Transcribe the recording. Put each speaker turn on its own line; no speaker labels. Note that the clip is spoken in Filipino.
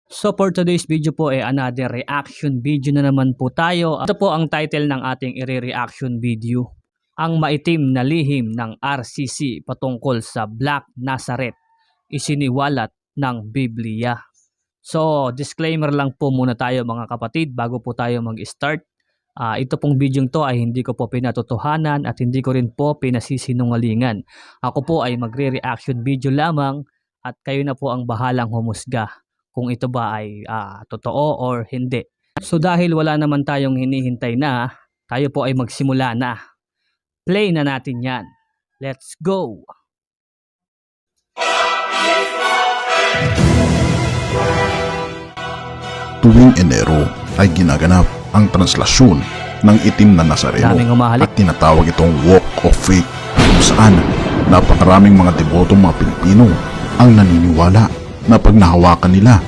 So for today's video po ay another reaction video na naman po tayo. Ito po ang title ng ating i-reaction video. Ang maitim na lihim ng RCC patungkol sa Black Nazareth, isiniwalat ng Biblia. So disclaimer lang po muna tayo mga kapatid bago po tayo mag-start. Ito pong video to ay hindi ko po pinatotohanan at hindi ko rin po pinasisinungalingan. Ako po ay magre-reaction video lamang at kayo na po ang bahalang humusga kung ito ba ay totoo or hindi. So dahil wala naman tayong hinihintay na, tayo po ay magsimula na. Play na natin yan. Let's go!
Tuwing Enero ay ginaganap ang translasyon ng itim na Nazareno
Daming humahalik.
at tinatawag itong Walk of Faith, kung saan napakaraming mga debotong mga Pilipino ang naniniwala na pag nahawakan nila